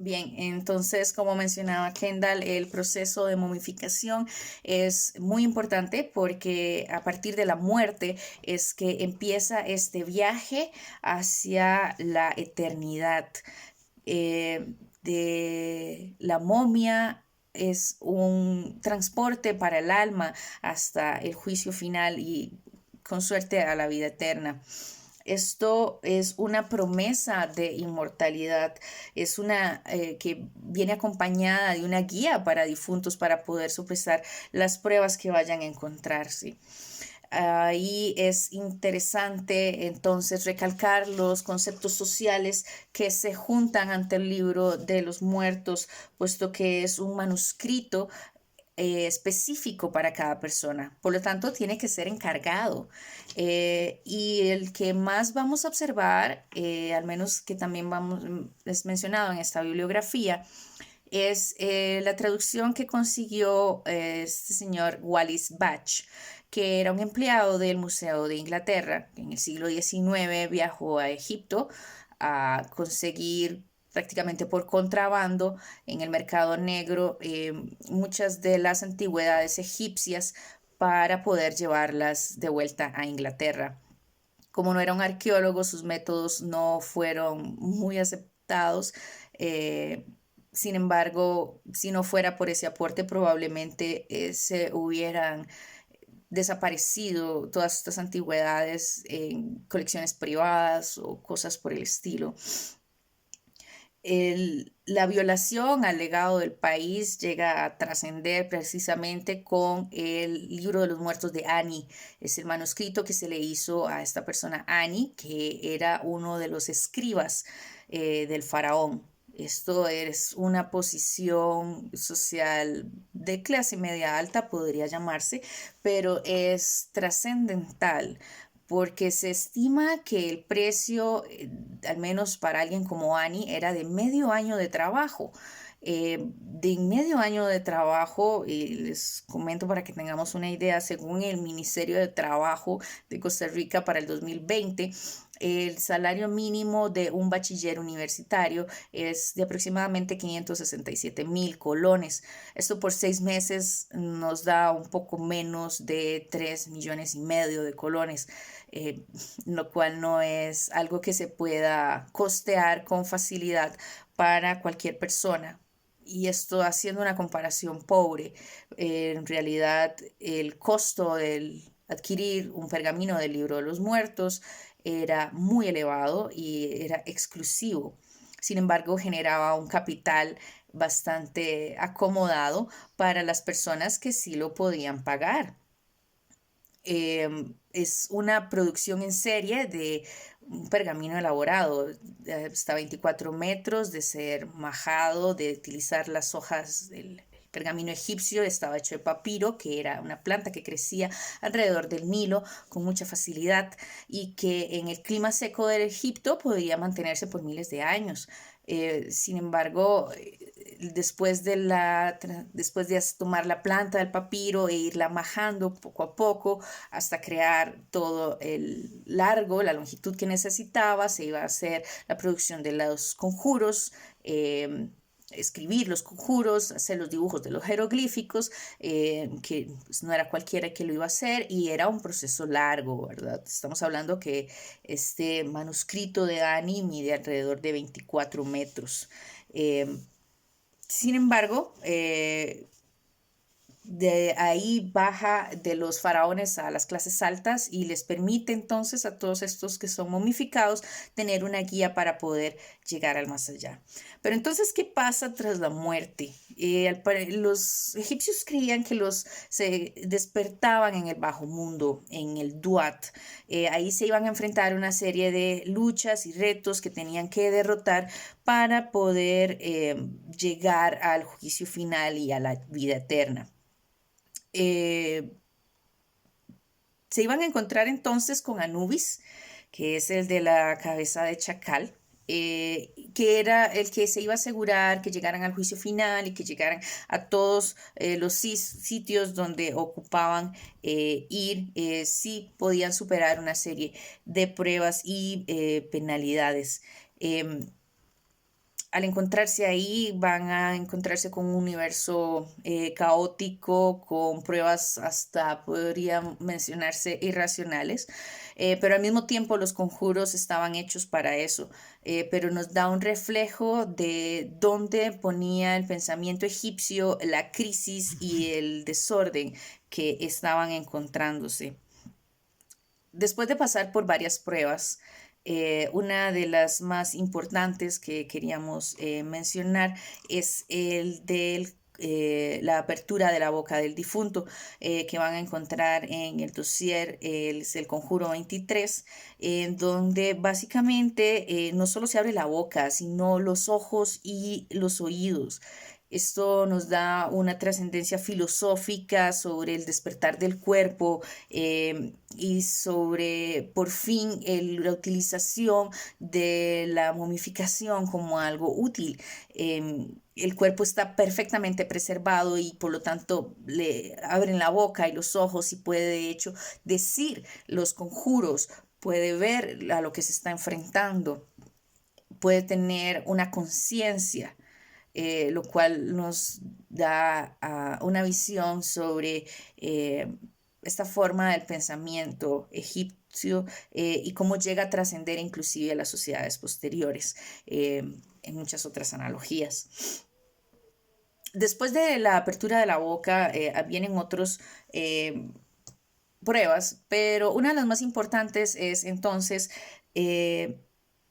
Bien, entonces, como mencionaba Kendall, el proceso de momificación es muy importante porque a partir de la muerte es que empieza este viaje hacia la eternidad. De la momia es un transporte para el alma hasta el juicio final y con suerte a la vida eterna. Esto es una promesa de inmortalidad, es una que viene acompañada de una guía para difuntos para poder sopesar las pruebas que vayan a encontrarse. Ahí es interesante entonces recalcar los conceptos sociales que se juntan ante el libro de los muertos, puesto que es un manuscrito específico para cada persona. Por lo tanto, tiene que ser encargado. Y el que más vamos a observar, al menos que también es mencionado en esta bibliografía, es la traducción que consiguió este señor Wallis Bach, que era un empleado del Museo de Inglaterra, que en el siglo XIX viajó a Egipto a conseguir prácticamente por contrabando en el mercado negro muchas de las antigüedades egipcias para poder llevarlas de vuelta a Inglaterra. Como no era un arqueólogo, sus métodos no fueron muy aceptados. eh, Sin embargo, si no fuera por ese aporte, probablemente se hubieran desaparecido todas estas antigüedades en colecciones privadas o cosas por el estilo. La violación al legado del país llega a trascender precisamente con el libro de los muertos de Ani. Es el manuscrito que se le hizo a esta persona Ani, que era uno de los escribas del faraón. Esto es una posición social de clase media alta, podría llamarse, pero es trascendental porque se estima que el precio, al menos para alguien como Annie, era de medio año de trabajo. De medio año de trabajo, y les comento para que tengamos una idea, según el Ministerio de Trabajo de Costa Rica para el 2020, el salario mínimo de un bachiller universitario es de aproximadamente 567,000 colones. Esto por 6 meses nos da un poco menos de 3,5 millones de colones, eh, lo cual no es algo que se pueda costear con facilidad para cualquier persona. Y esto haciendo una comparación pobre, en realidad el costo del adquirir un pergamino del libro de los muertos era muy elevado y era exclusivo. Sin embargo, generaba un capital bastante acomodado para las personas que sí lo podían pagar. Es una producción en serie de un pergamino elaborado hasta 24 metros, de ser majado, de utilizar las hojas del pergamino egipcio. Estaba hecho de papiro, que era una planta que crecía alrededor del Nilo con mucha facilidad y que en el clima seco del Egipto podía mantenerse por miles de años. Sin embargo, después de tomar la planta del papiro e irla majando poco a poco hasta crear todo el largo, la longitud que necesitaba, se iba a hacer la producción de los conjuros. Escribir los conjuros, hacer los dibujos de los jeroglíficos, que pues, no era cualquiera que lo iba a hacer y era un proceso largo, ¿verdad? Estamos hablando que este manuscrito de Ani mide alrededor de 24 metros. Eh, Sin embargo, de ahí baja de los faraones a las clases altas y les permite entonces a todos estos que son momificados tener una guía para poder llegar al más allá. Pero entonces, ¿qué pasa tras la muerte? Los egipcios creían que los se despertaban en el bajo mundo, en el Duat. Ahí se iban a enfrentar una serie de luchas y retos que tenían que derrotar para poder llegar al juicio final y a la vida eterna. Eh, Se iban a encontrar entonces con Anubis, que es el de la cabeza de chacal, que era el que se iba a asegurar que llegaran al juicio final y que llegaran a todos los sitios donde ocupaban ir, si podían superar una serie de pruebas y penalidades. al encontrarse ahí van a encontrarse con un universo caótico, con pruebas hasta podrían mencionarse irracionales, pero al mismo tiempo los conjuros estaban hechos para eso, pero nos da un reflejo de dónde ponía el pensamiento egipcio la crisis y el desorden que estaban encontrándose. Después de pasar por varias pruebas, una de las más importantes que queríamos mencionar es el de la apertura de la boca del difunto, que van a encontrar en el dossier, es el Conjuro 23, en donde básicamente no solo se abre la boca, sino los ojos y los oídos. Esto nos da una trascendencia filosófica sobre el despertar del cuerpo, y sobre, por fin, la utilización de la momificación como algo útil. El cuerpo está perfectamente preservado y por lo tanto le abren la boca y los ojos y puede de hecho decir los conjuros, puede ver a lo que se está enfrentando, puede tener una conciencia, lo cual nos da una visión sobre esta forma del pensamiento egipcio, y cómo llega a trascender inclusive a las sociedades posteriores, en muchas otras analogías. Después de la apertura de la boca, vienen otros pruebas, pero una de las más importantes es entonces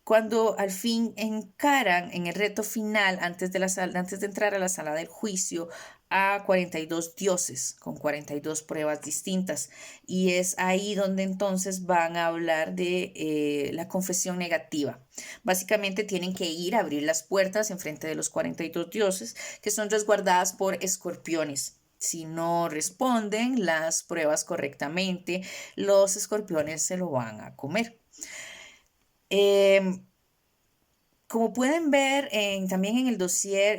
cuando al fin encaran en el reto final antes de entrar a la sala del juicio a 42 dioses con 42 pruebas distintas. Y es ahí donde entonces van a hablar de la confesión negativa. Básicamente tienen que ir a abrir las puertas en frente de los 42 dioses, que son resguardadas por escorpiones. Si no responden las pruebas correctamente, los escorpiones se lo van a comer. Em, Como pueden ver también en el dossier,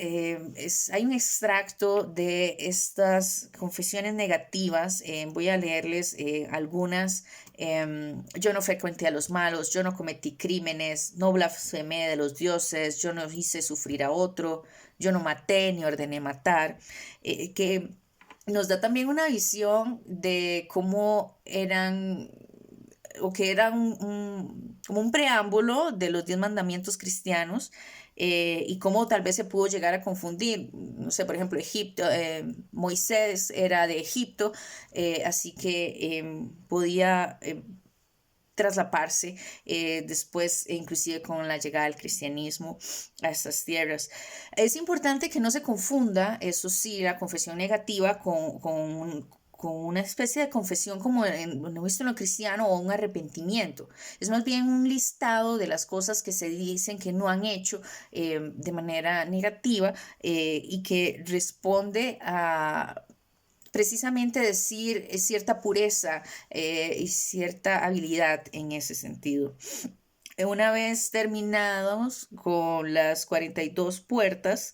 hay un extracto de estas confesiones negativas. Voy a leerles algunas. Yo no frecuenté a los malos, yo no cometí crímenes, no blasfemé de los dioses, yo no hice sufrir a otro, yo no maté ni ordené matar, que nos da también una visión de cómo eran o que era como un preámbulo de los 10 mandamientos cristianos, y cómo tal vez se pudo llegar a confundir. No sé, por ejemplo, Egipto, Moisés era de Egipto, así que podía traslaparse después, inclusive con la llegada del cristianismo a estas tierras. Es importante que no se confunda, eso sí, la confesión negativa con una especie de confesión como lo visto en lo cristiano, o un arrepentimiento. Es más bien un listado de las cosas que se dicen que no han hecho de manera negativa, y que responde a precisamente decir cierta pureza y cierta habilidad en ese sentido. Una vez terminados con las 42 puertas,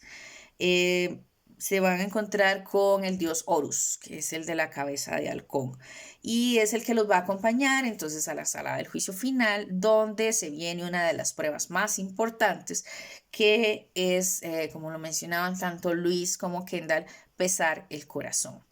se van a encontrar con el dios Horus, que es el de la cabeza de halcón, y es el que los va a acompañar entonces a la sala del juicio final, donde se viene una de las pruebas más importantes, que es, como lo mencionaban tanto Luis como Kendall, pesar el corazón.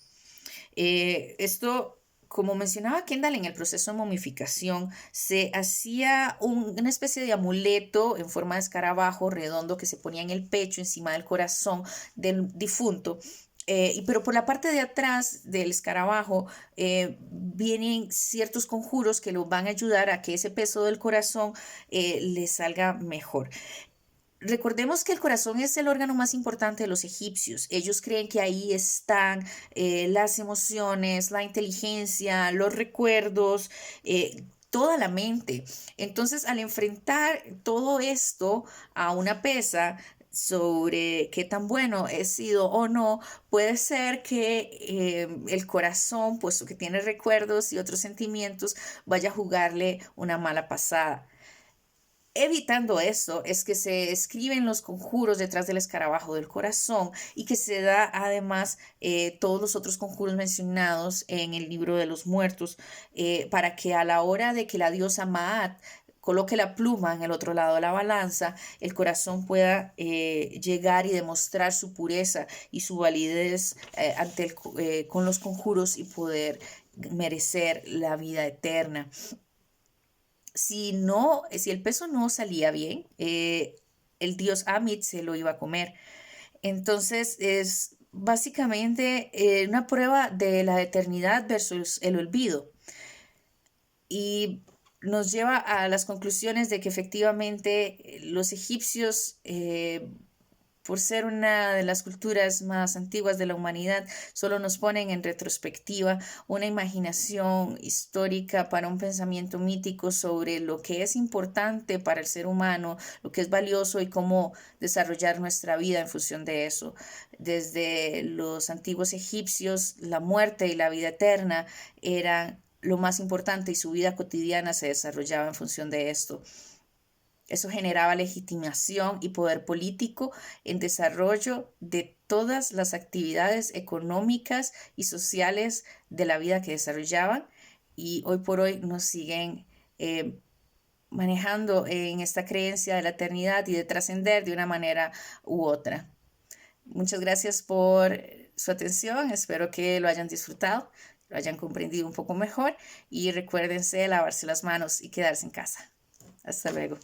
Esto, como mencionaba Kendall, en el proceso de momificación se hacía una especie de amuleto en forma de escarabajo redondo que se ponía en el pecho, encima del corazón del difunto. Pero por la parte de atrás del escarabajo vienen ciertos conjuros que lo van a ayudar a que ese peso del corazón le salga mejor. Recordemos que el corazón es el órgano más importante de los egipcios. Ellos creen que ahí están las emociones, la inteligencia, los recuerdos, toda la mente. Entonces, al enfrentar todo esto a una pesa sobre qué tan bueno he sido o no, puede ser que el corazón, puesto que tiene recuerdos y otros sentimientos, vaya a jugarle una mala pasada. Evitando eso es que se escriben los conjuros detrás del escarabajo del corazón, y que se da además todos los otros conjuros mencionados en el libro de los muertos, para que a la hora de que la diosa Maat coloque la pluma en el otro lado de la balanza, el corazón pueda llegar y demostrar su pureza y su validez con los conjuros y poder merecer la vida eterna. Si el peso no salía bien, el dios Amit se lo iba a comer. Entonces es básicamente una prueba de la eternidad versus el olvido. Y nos lleva a las conclusiones de que efectivamente los egipcios, por ser una de las culturas más antiguas de la humanidad, solo nos ponen en retrospectiva una imaginación histórica para un pensamiento mítico sobre lo que es importante para el ser humano, lo que es valioso y cómo desarrollar nuestra vida en función de eso. Desde los antiguos egipcios, la muerte y la vida eterna eran lo más importante y su vida cotidiana se desarrollaba en función de esto. Eso generaba legitimación y poder político en desarrollo de todas las actividades económicas y sociales de la vida que desarrollaban y hoy por hoy nos siguen manejando en esta creencia de la eternidad y de trascender de una manera u otra. Muchas gracias por su atención, espero que lo hayan disfrutado, lo hayan comprendido un poco mejor y recuérdense lavarse las manos y quedarse en casa. Hasta luego.